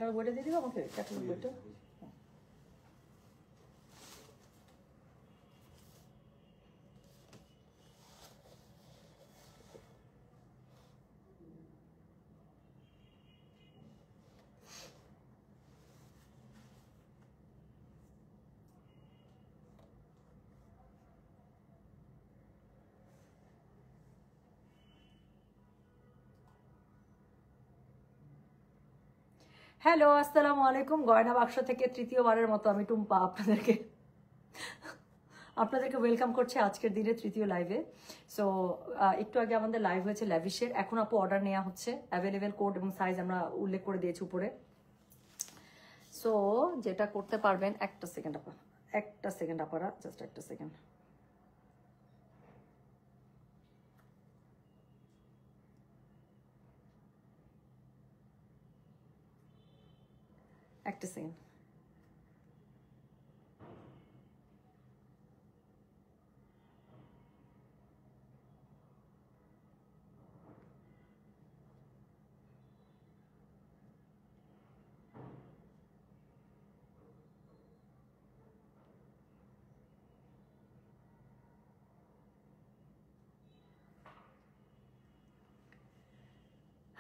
Catalogue বইটা দিয়ে দিবো আমাকে, ক্যাটালগ বইটা। হ্যালো, আসসালামু আলাইকুম। গয়না বাক্স থেকে তৃতীয়বারের মতো আমি টুম্পা আপনাদেরকে ওয়েলকাম করছি আজকের দিনে তৃতীয় লাইভে। সো একটু আগে আমাদের লাইভ হয়েছে ল্যাভিশের, এখন আপু অর্ডার নেওয়া হচ্ছে, অ্যাভেলেবেল কোড এবং সাইজ আমরা উল্লেখ করে দিয়েছি উপরে। সো যেটা করতে পারবেন, একটা সেকেন্ড আপারা, জাস্ট একটা সেকেন্ড। একটা সেকেন্ড।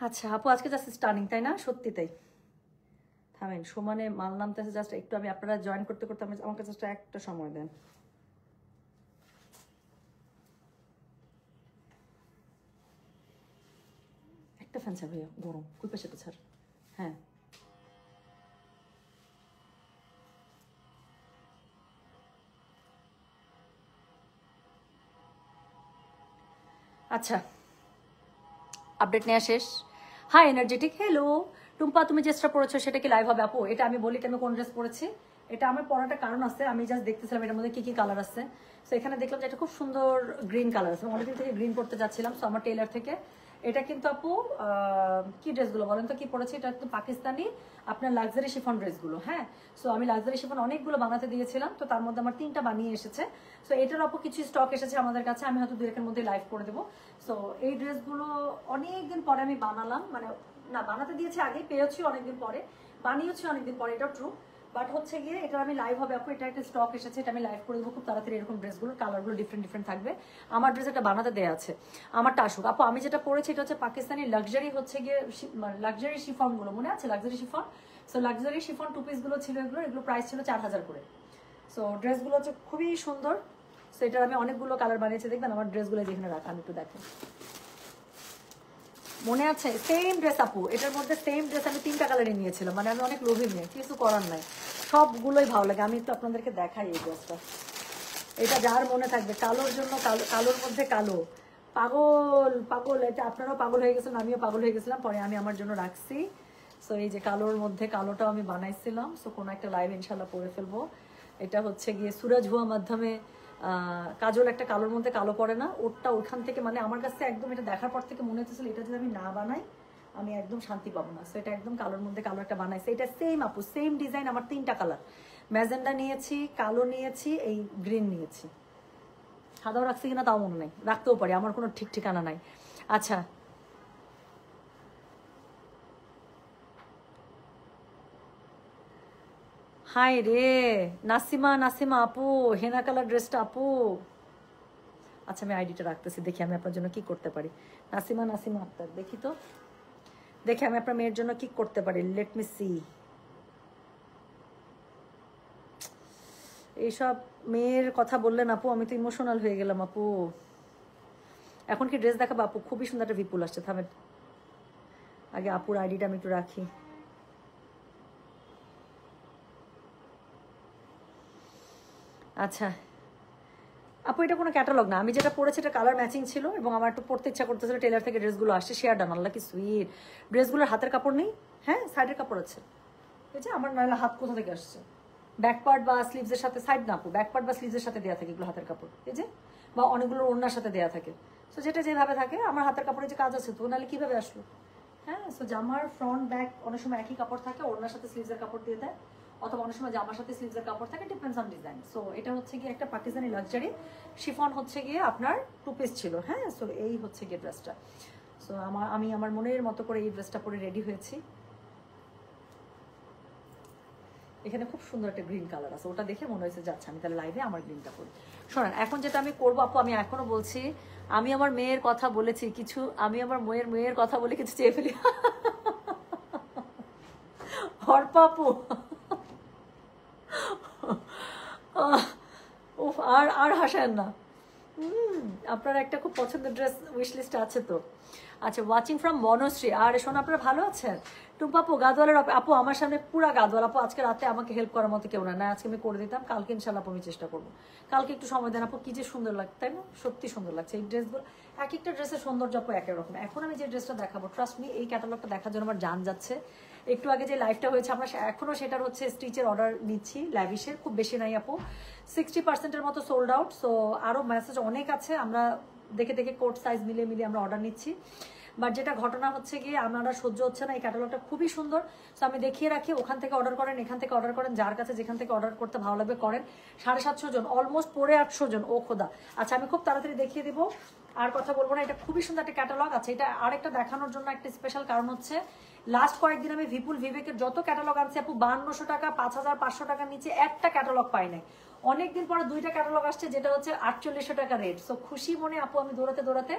আচ্ছা আপু, আজকে জাস্ট স্টার্নিং, তাই না? সত্যি তাই। থামেন, সমানে মাল নামতেছে, জাস্ট একটু আমি আপনারা জয়েন করতে করতে আমাকে জাস্ট একটা সময় দেন। একটা ফ্যান ছাড় ভাইয়া, গরম, ওই পাশে তো ছাড়। হ্যাঁ আচ্ছা, আপডেট নেওয়া শেষ। হাই এনার্জেটিক, হ্যালো টুম্পা, তুমি ড্রেসটা পরেছো সেটা কি লাইভ হবে আপু? এটা আমি বলি আমি কোন ড্রেস পরেছি। এটা আমার পরাটা কারণ আছে, আমি জাস্ট দেখতেছিলাম এটার মধ্যে কি কি কালার আছে। সো এখানে দেখলাম যে এটা খুব সুন্দর গ্রিন কালার আছে, অনেকদিন থেকে গ্রিন পরতে যাচ্ছিলাম। সো আমার টেলার থেকে এটা কিন্তু আপু কি ড্রেসগুলো বলেন তো কি পরেছি, এটা কিন্তু পাকিস্তানি আপনার লাক্সারি শিফন ড্রেসগুলো। হ্যাঁ, সো আমি লাক্সারি শিফন অনেকগুলো বানাতে দিয়েছিলাম, তো তার মধ্যে আমার 3টা বানিয়ে এসেছে। সো এটার আপু কিছু স্টক এসেছে আমাদের কাছে, আমি হয়তো 2 এর মধ্যে লাইভ করে দেবো। সো এই ড্রেসগুলো অনেকদিন পরে আমি বানালাম, মানে না বানাতে দিয়েছি আগে, পেয়েছি অনেকদিন পরে, বানিয়েছি অনেকদিন পরে, এটাও ট্রু। বাট হচ্ছে গিয়ে এটা আমি লাইভ হবে আপু, এটা একটা স্টক এসেছে, এটা আমি লাইভ করে দেবো খুব তাড়াতাড়ি। এরকম ড্রেসগুলোর কালারগুলো ডিফারেন্ট ডিফারেন্ট থাকবে। আমার ড্রেস এটা বানাতে দেওয়া আছে, আমারটা আসুক আপু। আমি যেটা পরেছি এটা হচ্ছে পাকিস্তানি লাক্সারি, হচ্ছে গিয়ে লাক্সারি শিফনগুলো, মনে আছে luxury chiffon? So luxury chiffon two পিসগুলো ছিল, এগুলো প্রাইস ছিল 4000 করে। সো ড্রেসগুলো হচ্ছে খুবই সুন্দর। সো এটার আমি অনেকগুলো কালার বানিয়েছি, দেখবেন আমার ড্রেসগুলো যেখানে রাখা, আমি একটু দেখেন, মনে আছে? সেম ড্রেস আপু, এটার মধ্যে সেম ড্রেস আমি 3টা কালারে নিয়েছিলাম, মানে আমি অনেক লোভী মেয়ে, কিছু করার নাই, সবগুলোই ভালো লাগে। আমি একটু আপনাদেরকে দেখাই এই ড্রেসটা, এটা যার মনে থাকবে, কালোর জন্য কালো, কালোর মধ্যে কালো, পাগল পাগল, এটা আপনারাও পাগল হয়ে গেছেন, আমিও পাগল হয়ে গেছিলাম, পরে আমি আমার জন্য রাখছি। সো এই যে কালোর মধ্যে কালোটাও আমি বানাইছিলাম, সো কোনো একটা লাইভ ইনশাল্লাহ পরে ফেলবো। এটা হচ্ছে গিয়ে সুরাজ হুয়া মাধ্যমে কাজল একটা কালোর মধ্যে কালো পড়ে না, ওরটা ওইখান থেকে, মানে আমার কাছে একদম এটা দেখার পর থেকে মনে হচ্ছিল এটা যদি আমি না বানাই আমি একদম শান্তি পাবো না। সো এটা একদম কালোর মধ্যে কালো একটা বানাইছে, এটা সেম আপু, সেম ডিজাইন, আমার 3টা কালার, ম্যাজেন্ডা নিয়েছি, কালো নিয়েছি, এই গ্রিন নিয়েছি, সাদাও রাখছি কিনা তাও মনে নেই, রাখতেও পারি, আমার কোনো ঠিক ঠিকানা নাই। আচ্ছা হাই রে নাসিমা, নাসিমা আপু, হেনা কালার ড্রেসটা আপু। আচ্ছা আমি আইডিটা রাখতেছি, দেখি আমি আপনার জন্য কি করতে পারি। নাসিমা, নাসিমা আক্তার, দেখি তো, দেখি আমি আপনার মেয়ের জন্য কি করতে পারি। Let me see. এইসব মেয়ের কথা বললেন আপু, আমি তো ইমোশনাল হয়ে গেলাম আপু। এখন কি ড্রেস দেখাবো আপু? খুবই সুন্দর একটা বিপুল আসছে, থামেন আগে আপুর আইডিটা আমি একটু রাখি। আচ্ছা আপু, এটা কোনো ক্যাটালগ না, আমি যেটা পরেছি এটা কালার ম্যাচিং ছিল এবং আমার একটু পড়তে ইচ্ছা করতেছিল, টেলার থেকে ড্রেসগুলো আসছে, শেয়ার ডান, আল্লাহ কি সুইট। ড্রেসগুলোর হাতের কাপড় নেই, হ্যাঁ সাইডের কাপড় আছে, এই যে আমার নাহলে হাত কোথা থেকে আসছে, ব্যাক পার্ট বা স্লিভসের সাথে, সাইড না আপু, ব্যাক পার্ট বা স্লিভসের সাথে দেওয়া থাকে এগুলো হাতের কাপড়, এই যে, বা অনেকগুলো ওড়নার সাথে দেওয়া থাকে। সো যেটা যেভাবে থাকে, আমার হাতের কাপড়ে যে কাজ আছে তো, নাহলে কিভাবে আসলো? হ্যাঁ, সো জামার ফ্রন্ট ব্যাক অনেক সময় একই কাপড় থাকে, ওড়নার সাথে স্লিভসের কাপড় দিয়ে দেয়, অথবা অনেক সময় জামার সাথে স্লিভসের কাপড় থাকে, ডিপেন্ডস অন ডিজাইন। সো এটা হচ্ছে গিয়ে একটা পাকিস্তানি লাক্সারি শিফন, হচ্ছে গিয়ে আপনার 2 পিস ছিল। হ্যাঁ, সো এই হচ্ছে গিয়ে ড্রেসটা। সো আমি আমার মনের মতো করে এই ড্রেসটা পরে রেডি হয়েছি। এখানে খুব সুন্দর একটা গ্রিন কালার আছে, ওটা দেখে মনে হয়েছে যাচ্ছে আমি তাহলে লাইভে আমার গ্রিনটা করি। শোনেন, এখন যেটা আমি করবো আপু, আমি এখনো বলছি, আমি আমার মেয়ের কথা বলেছি কিছু, আমি আমার মেয়ের কথা বলে কিছু চেয়ে ফেলি। হরপা আপু, উফ, আর হাসান না। আপনার একটা খুব পছন্দের ড্রেস উইশ লিস্ট আছে তো। আচ্ছা, ওয়াচিং ফ্রম বনশ্রী। আর শোনো, আপনারা ভালো আছেন? টুম্পা আপু, গাদওয়ালের আপু আমার সামনে পুরা গাদওয়াল আপু, আজকে রাতে আমাকে হেল্প করার মতো কেউ না, আজকে আমি করে দিতাম, কালকে ইনশাল্লাহ আমি চেষ্টা করবো। কালকে একটু সময় দেন আপু, কি যে সুন্দর লাগছে, তাই না? সত্যি সুন্দর লাগছে এই ড্রেসগুলো, এক একটা ড্রেসের সৌন্দর্য আপু এক এক রকম। এখন আমি যে ড্রেসটা দেখাবো, ট্রাস্ট মি, এই ক্যাটালগটা দেখার জন্য আমার জান যাচ্ছে। একটু আগে যে লাইভটা হয়েছে, আমরা এখনো সেটার হচ্ছে স্টিচের অর্ডার নিচ্ছি, ল্যাভিশের, খুব বেশি নাই আপু, 60% মতো সোল্ড আউট। সো আরও মেসেজ অনেক আছে, আমরা দেখে দেখে কোট সাইজ মিলিয়ে আমরা অর্ডার নিচ্ছি। বাট যেটা ঘটনা হচ্ছে গিয়ে আমরা সহ্য হচ্ছে না, এই ক্যাটালগটা খুবই সুন্দর। সো আমি দেখিয়ে রাখি, ওখান থেকে অর্ডার করেন, এখান থেকে অর্ডার করেন, যার কাছে যেখান থেকে অর্ডার করতে ভালো লাগবে করেন। 750 জন, অলমোস্ট 800 জন, ও খোদা। আচ্ছা, আমি খুব তাড়াতাড়ি দেখিয়ে দিব, আর কথা বলবো না। এটা খুবই সুন্দর একটা ক্যাটালগ আছে। এটা আরেকটা দেখানোর জন্য একটা স্পেশাল কারণ হচ্ছে, লাস্ট কয়েকদিন আমি বিপুল ভিভেকের যত ক্যাটালগ আনছি আপু, 5200 টাকা, 5500 টাকার নিচে একটা ক্যাটালগ পাই নাই। অনেকদিন পরে 2টা ক্যাটালগ আসছে, যেটা হচ্ছে 4800 টাকা রেট। সো খুশি মনে আপু আমি দৌড়াতে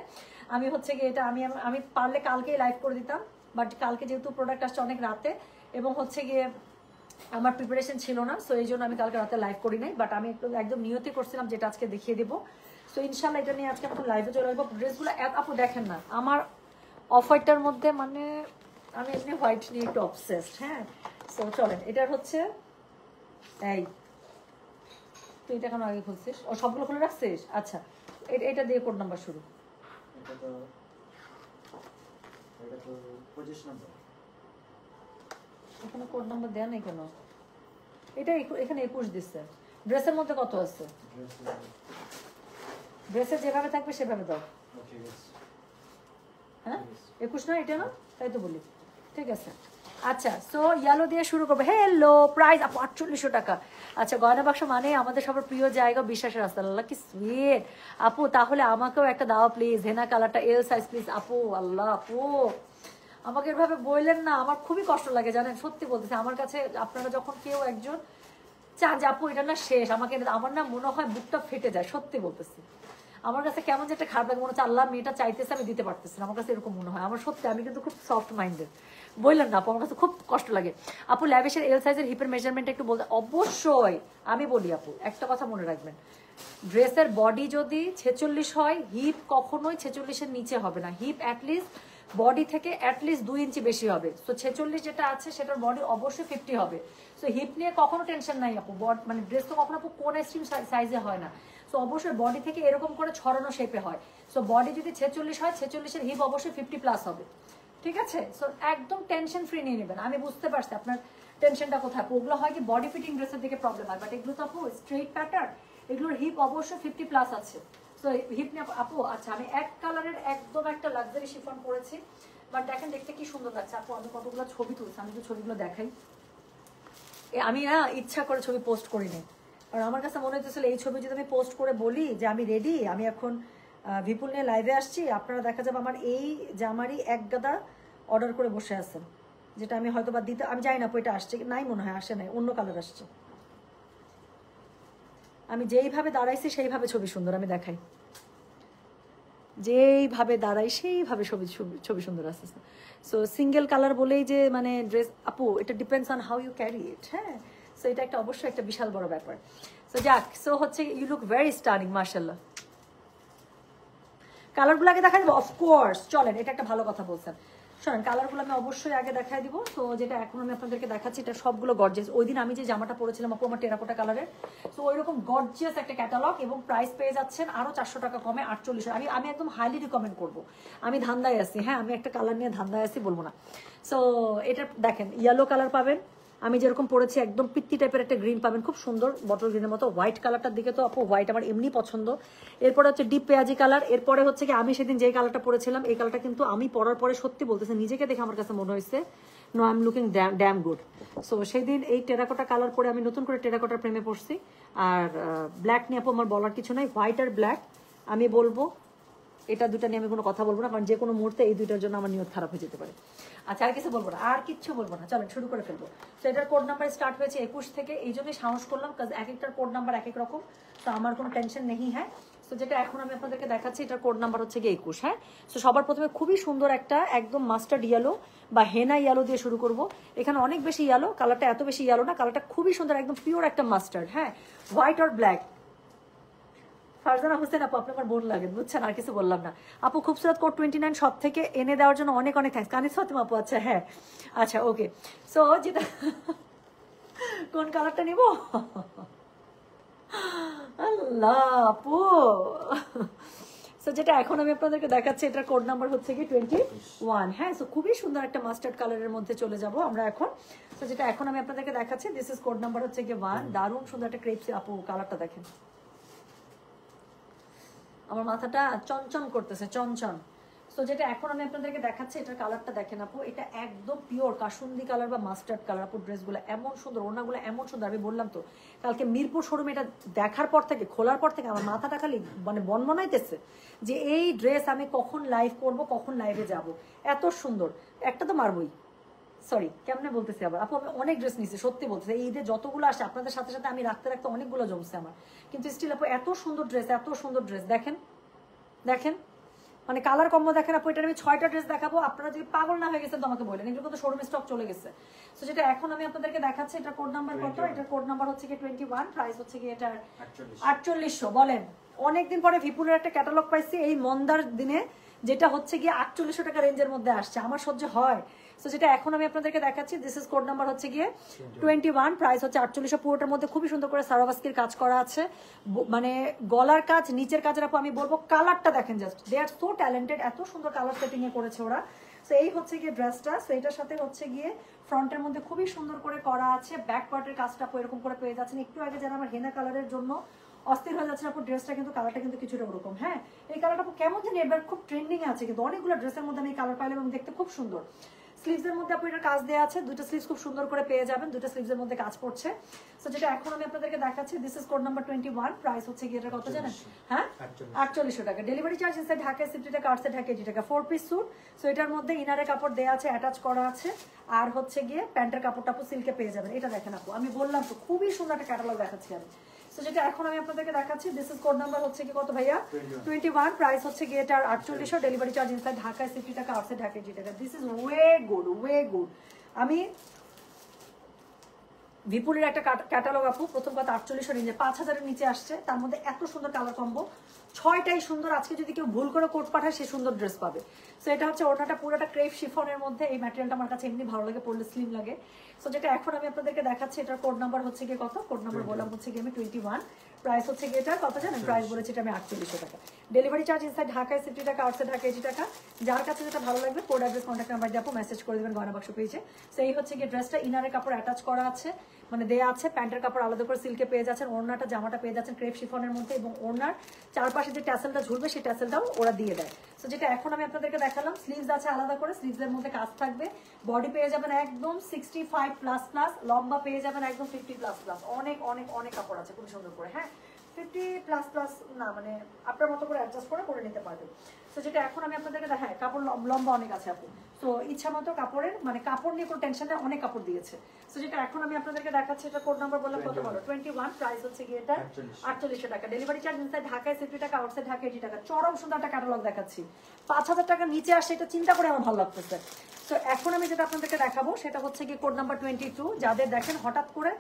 আমি হচ্ছে গিয়ে এটা আমি পারলে কালকেই লাইভ করে দিতাম, বাট কালকে যেহেতু প্রোডাক্ট আসছে অনেক রাতে, এবং হচ্ছে গিয়ে আমার প্রিপারেশন ছিল না, সো এই জন্য আমি কালকে রাতে লাইভ করি নাই। বাট আমি একদম নিয়তি করছিলাম যেটা আজকে দেখিয়ে দেবো। সো ইনশাল্লাহ এটা নিয়ে আজকে আপনার লাইভে চলে আসবো। ড্রেসগুলো আপু দেখেন না, আমার অফ হোয়াইটটার মধ্যে, মানে আমি এমনি হোয়াইট নিয়ে একটু অবসেসড। হ্যাঁ, সো চলেন, এটার হচ্ছে এই, তুই এটা কেন আগে খুলছিস? ও সবগুলো খুলে রাখছিস? আচ্ছা, এটা দিয়ে কোড নাম্বার শুরু। এখানে কোড নাম্বার দেয়া নেই কেন? এটা এখানে 21 দিচ্ছে। ড্রেসের মধ্যে কত আছে? ড্রেসে যেভাবে থাকবে সেভাবে দাও। হ্যাঁ, 21 না? এটা না? তাই তো বলি, ঠিক আছে। আচ্ছা, সো ইয়েলো দিয়ে শুরু করবো। হ্যালো, প্রাইস আপু 4800 টাকা। আচ্ছা, গয়না বাক্স মানে আমাদের সবার প্রিয় জায়গা, বিশ্বাসের রাস্তা। আল্লাহ কি সুইট আপু, তাহলে আমাকেও একটা দাও প্লিজ, হেনা কালারটা এল সাইজ প্লিজ আপু। আল্লাহ আপু, আমাকে এভাবে বললেন না, আমার খুবই কষ্ট লাগে জানেন, সত্যি বলতেছি। আমার কাছে আপনারা যখন কেউ একজন চান যে আপু এটা না শেষ, আমাকে আমার না মনে হয় বুকটা ফেটে যায়, সত্যি বলতেছি। আমার কাছে কেমন যে একটা খারাপ লাগে, মনে হচ্ছে আল্লাহ মেয়েটা চাইতেছে আমি দিতে পারতেছি না, আমার কাছে এরকম মনে হয়। আমার সত্যি, আমি কিন্তু খুব সফট মাইন্ডেড, বললেন না আপু, আমার কাছে খুব কষ্ট লাগে। আপু ল্যাভিশের এল সাইজের হিপের মেজারমেন্ট একটু বলতে। অবশ্যই আমি বলি আপু, একটা কথা মনে রাখবেন, ড্রেসের বডি যদি 46 হয়, হিপ কখনোই 46-এর নিচে হবে না। হিপ অ্যাটলিস্ট বডি থেকে অ্যাটলিস্ট 2 ইঞ্চি বেশি হবে। তো 46 যেটা আছে সেটার বডি অবশ্যই 50 হবে। সো হিপ নিয়ে কখনো টেনশন নাই আপু, মানে ড্রেস তো কখনো আপু কোন এক্সট্রিম সাইজে হয় না। সো অবশ্যই বডি থেকে এরকম করে ছড়ানো শেপে হয়। সো বডি যদি 46 হয়, 46-এর হিপ অবশ্যই 50+ হবে, ঠিক আছে? সো একদম টেনশন ফ্রি নিয়ে নেবেন। আমি বুঝতে পারছি আপনার টেনশনটা কোথায়। ওগুলো হয় কি বডি ফিটিং ড্রেসের দিকে প্রবলেম হয়, বাট এগুলো তো আপু স্ট্রেট প্যাটার্ন, এগুলোর হিপ অবশ্যই 50+ আছে। সো হিপ নিয়ে আপু। আচ্ছা, আমি এক কালারের একদম একটা লাক্সারি শিফন পরেছি, বাট দেখেন দেখতে কি সুন্দর লাগছে আপু। আমি কতগুলো ছবি তুলছি, আমি তো ছবিগুলো দেখাই। আমি না ইচ্ছা করে ছবি পোস্ট করিনি, কারণ আমার কাছে মনে হচ্ছিল এই ছবি যদি আমি পোস্ট করে বলি যে আমি রেডি, আমি এখন বিপুল নিয়ে লাইভে আসছি, আপনারা দেখা যাবে আমার এই জামারই এক গাদা অর্ডার করে বসে আছেন, যেটা আমি হয়তো বা দিতে, আমি জানি না এটা আসছে নাই, মনে হয় আসে নাই, অন্য কালার আসছে। আমি যেইভাবে দাঁড়াইছি সেইভাবে ছবি সুন্দর, আমি দেখাই, যেইভাবে দাঁড়াই সেইভাবে ছবি সুন্দর আসছে। সো সিঙ্গেল কালার বলেই যে মানে ড্রেস আপু, এটা depends on how you carry it. হ্যাঁ, সো এটা একটা অবশ্যই একটা বিশাল বড় ব্যাপার। সো যাক, সো হচ্ছে ইউ লুক ভেরি স্টানিং, মার্শাল্লাহ। কালারগুলো আগে দেখা দেবো, অফকোর্স চলেন, এটা একটা ভালো কথা বলছেন। শোনেন, কালারগুলো আমি অবশ্যই আগে দেখাই দিব। তো যেটা এখন আমি আপনাদেরকে দেখাচ্ছি, এটা সবগুলো গর্জিয়াস। ওই দিন আমি যে জামাটা পরেছিলাম আপু, আমার টেরাকোটা কালারের, তো ওইরকম গর্জিয়াস একটা ক্যাটালগ, এবং প্রাইস পেয়ে যাচ্ছেন আরো 400 টাকা কমে 48। আমি একদম হাইলি রিকমেন্ড করবো। আমি ধান্দায় আছি, হ্যাঁ, আমি একটা কালার নিয়ে ধান্দায় আছি, বলবো না। সো এটা দেখেন, ইয়েলো কালার পাবেন, আমি যেরকম পরেছি একদম পিত্তি টাইপের একটা গ্রিন পাবেন, খুব সুন্দর বটল গ্রিনের মতো। হোয়াইট কালারটার দিকে তো আপু, হোয়াইট আমার এমনি পছন্দ। এরপরে হচ্ছে ডিপ পেঁয়াজি কালার। এরপরে হচ্ছে কি, আমি সেদিন যে কালারটা পরেছিলাম, এই কালারটা কিন্তু আমি পরার পরে সত্যি বলতেছে, নিজেকে দেখে আমার কাছে মনে হয়েছে no I am looking damn good. So সেদিন এই টেরাকোটা কালার পরে আমি নতুন করে টেরাকোটার প্রেমে পড়ছি। আর ব্ল্যাক নিয়ে আপু আমার বলার কিছু নাই, হোয়াইট আর ব্ল্যাক আমি বলবো এটা দুটো নিয়ে আমি কোনো কথা বলবো না, কারণ যে কোনো মুহূর্তে এই দুইটার জন্য আমার নিয়ত খারাপ হয়ে যেতে পারে। আচ্ছা, আর কিছু বলবো না, আর কিচ্ছু বলবো না, চলেন শুরু করে ফেলবো। তো এটার কোড নাম্বার স্টার্ট হয়েছে 21 থেকে, এই জন্যই সাহস করলাম, কাজ এক একটার কোড নাম্বার এক এক রকম, তো আমার কোনো টেনশন নেই। হ্যাঁ, তো যেটা এখন আমি আপনাদেরকে দেখাচ্ছি এটার কোড নাম্বার হচ্ছে গিয়ে 21। হ্যাঁ, তো সবার প্রথমে খুবই সুন্দর একটা একদম মাস্টার্ড ইয়েলো বা হেনা ইয়েলো দিয়ে শুরু করব। এখানে অনেক বেশি ইয়েলো, কালারটা এত বেশি ইয়েলো না, কালারটা খুবই সুন্দর, একদম পিওর একটা মাস্টার্ড। হ্যাঁ, হোয়াইট আর ব্ল্যাক। ফারজানা হোসেন আপু, আপনি আমার বোন লাগেন, বুঝছেন, আর কিছু বললাম না আপু। খুবসুরত কোড 29 সব থেকে এনে দেওয়ার জন্য অনেক অনেক থ্যাঙ্কস। কানিস ফাতেমা আপু, আচ্ছা হ্যাঁ, আচ্ছা ওকে। সো যেটা কোন কালারটা নিব আল্লাহ আপু। সো যেটা এখন আমি আপনাদেরকে দেখাচ্ছি এটার কোড নাম্বার হচ্ছে কি 21। হ্যাঁ, সো খুবই সুন্দর একটা মাস্টার্ড কালারের মধ্যে চলে যাব আমরা এখন। সো যেটা এখন আমি আপনাদেরকে দেখাচ্ছি দিস ইজ কোড নাম্বার হচ্ছে কি 1। দারুণ সুন্দর একটা ক্রেপসি আপু, কালারটা দেখেন, আমার মাথাটা চনচন করতেছে, চনচন। সো যেটা এখন আমি আপনাদেরকে দেখাচ্ছি এটার কালারটা দেখেন আপু, এটা একদম পিওর কাসুন্দি কালার বা মাস্টার্ড কালার আপু। ড্রেসগুলো এমন সুন্দর, ওড়নাগুলো এমন সুন্দর, আমি বললাম তো কালকে মিরপুর শোরুমে এটা দেখার পর থেকে, খোলার পর থেকে আমার মাথাটা খালি মানে বনবনাইতেছে যে এই ড্রেস আমি কখন লাইভ করব, কখন লাইভে যাব। এত সুন্দর, একটা তো মারবই, সরি কেমনে বলতেছি আবার আপু, আমি অনেক ড্রেস নিয়েছি, সত্যি বলতেছি, এই ঈদে যতগুলো আসে আপনাদের সাথে সাথে আমি রাখতে রাখতে অনেকগুলো জমছে আমার, কিন্তু স্টিল আপু এত সুন্দর ড্রেস, এত সুন্দর ড্রেস। দেখেন দেখেন, মানে কালার কম্বো দেখেন আপু, এটা আমি 6টা ড্রেস দেখাবো, আপনারা যদি পাগল না হয়ে গেছেন তো আমাকে বলেন, এগুলো কিন্তু শোরুমে স্টক চলে গেছে। তো যেটা এখন আমি আপনাদেরকে দেখাচ্ছি এটা কোড নাম্বার কত, এটা কোড নাম্বার হচ্ছে কি 21, প্রাইস হচ্ছে কি এটা 4800। বলেন, অনেকদিন পরে ভিপুলের একটা ক্যাটালগ পাইছি এই মন্দার দিনে, যেটা হচ্ছে গিয়ে 4800 টাকা রেঞ্জের মধ্যে আসছে, আমার সহ্য হয়। সো যেটা এখন আমি আপনাদেরকে দেখাচ্ছি দিস ইজ কোড নাম্বার হচ্ছে গিয়ে 21, প্রাইস হচ্ছে 4800। পুরোটার মধ্যে খুবই সুন্দর করে সারাভাস্কির কাজ করা আছে, মানে গলার কাজ, নিচের কাজের আপু আমি বলবো কালারটা দেখেন, just they are so talented, এত সুন্দর কালার সেটিং এ করেছে ওরা। সো এই হচ্ছে গিয়ে ড্রেসটা। সো এটার সাথে হচ্ছে গিয়ে ফ্রন্টের মধ্যে খুবই সুন্দর করে করা আছে, ব্যাক পার্টের কাজটা আপু এরকম করে পেয়ে যাচ্ছেন। একটু আগে যারা আমার হেনা কালারের জন্য অস্থির হয়ে যাচ্ছে আপু, ড্রেসটা কিন্তু কালারটা কিন্তু কিছুটা ওরকম। হ্যাঁ, এই কালারটা আপু কেমন জানি এবার খুব ট্রেন্ডিং এ আছে, কিন্তু অনেকগুলো ড্রেসের মধ্যে আমি এই কালার পাইলাম এবং দেখতে খুব সুন্দর। স্লিভসের মধ্যে আপু এটার কাজ দেওয়া আছে, দুটো স্লিভস খুব সুন্দর করে পেয়ে যাবেন, দুটো স্লিভসের মধ্যে কাজ পড়ছে। সো যেটা এখন আমি আপনাদেরকে দেখাচ্ছি this is code number 21, price হচ্ছে কি এটা কত জানেন, হ্যাঁ 4800 টাকা। ডেলিভারি চার্জ ইনসাইড ঢাকায় 60 টাকা, আউটসাইড ঢাকায় 80 টাকা। 4 পিস স্যুট। সো এটার মধ্যে ইনারের কাপড় দেওয়া আছে, অ্যাটাচ করা আছে, আর হচ্ছে গিয়ে প্যান্টের কাপড়টা আপু সিল্কে পেয়ে যাবেন। এটা দেখেন আপু, আমি বললাম তো খুবই সুন্দর একটা ক্যাটালগ দেখাচ্ছি আমি। সো যেটা এখন আমি আপনাদেরকে দেখাচ্ছি দিস ইজ কোড নাম্বার হচ্ছে কি কত ভাইয়া 21, প্রাইস হচ্ছে গিয়ে এটার 4800। ডেলিভারি চার্জ ইনসাইড ঢাকায় 60 টাকা, আউটসাইড ঢাকায় 80 টাকা। This is way good, way good. আমি বিপুলের একটা ক্যাটালগ আপু, প্রথম কথা 4800 রেঞ্জে 5000-এর নিচে আসছে, তার মধ্যে এত সুন্দর কালার কম্বো, 6টাই সুন্দর। আজকে যদি কেউ ভুল করে কোট পাঠায় সে সুন্দর ড্রেস পাবে। সো এটা হচ্ছে ওটাটা পুরোটা ক্রেপ শিফনের মধ্যে, এই ম্যাটেরিয়ালটা আমার কাছে এমনি ভালো লাগে, পরলে স্লিম লাগে। সো যেটা এখন আমি আপনাদেরকে দেখাচ্ছি এটার কোড নাম্বার হচ্ছে গিয়ে কত, কোড নাম্বার বললাম হচ্ছে গিয়ে আমি 21, প্রাইস হচ্ছে গিয়ে এটা কত জানেন, প্রাইস বলেছি এটা আমি 4800 টাকা। ডেলিভারি চার্জ ইনসাইড ঢাকায় 60 টাকা, আউটসাইড ঢাকায় 80 টাকা। যার কাছে যেটা ভালো লাগবে কোড অ্যাড্রেস কন্ট্যাক্ট নাম্বার দিয়ে আপু মেসেজ করে দেবেন গয়না বাক্স পেয়েছে। সো এই হচ্ছে গিয়ে ড্রেসটা, ইনারের কাপড় অ্যাটাচ করা আছে, মানে দেয়া আছে, প্যান্টের কাপড় আলাদা করে সিল্কে পেয়ে যাচ্ছেন, ওড়নাটা জামাটা পেয়ে যাচ্ছেন ক্রেপ শিফনের মধ্যে, এবং ওড়নার চারপাশে যে ট্যাসেলটা ঝুলবে সেই ট্যাসেলটাও ওরা দিয়ে দেয়। সো যেটা এখন আমি আপনাদেরকে দেখালাম, স্লিভস আছে আলাদা করে, স্লিভসের মধ্যে কাজ থাকবে, বডি পেয়ে যাবেন একদম 65++, লম্বা পেয়ে যাবেন একদম 50++। অনেক অনেক অনেক কাপড় আছে খুব সুন্দর করে, হ্যাঁ 50++ না, মানে আপনার মতো করে অ্যাডজাস্ট করে নিতে পারবেন। তো যেটা এখন আমি আপনাদেরকে হ্যাঁ কাপড় লম্বা অনেক আছে আপু, তো ইচ্ছা মতো কাপড়ের, মানে কাপড় নিয়ে কোনো টেনশন নেই, অনেক কাপড় দিয়েছে। তো যেটা এখন আমি আপনাদেরকে দেখাচ্ছি এটা কোড নাম্বার বললাম কত বলো 21, প্রাইস হচ্ছে গিয়ে এটা 4800 টাকা। ডেলিভারি চার্জ ইনসাইড ঢাকায় 60 টাকা, আউটসাইড ঢাকায় 80 টাকা। চরম সুন্দর একটা ক্যাটালগ দেখাচ্ছি, 5000 টাকার নিচে আসে, এটা চিন্তা করে আমার ভালো লাগতেছে। তো এখন আমি যেটা আপনাদেরকে দেখাবো সেটা হচ্ছে গিয়ে কোড নাম্বার 22, যাদের দেখেন হঠাৎ করে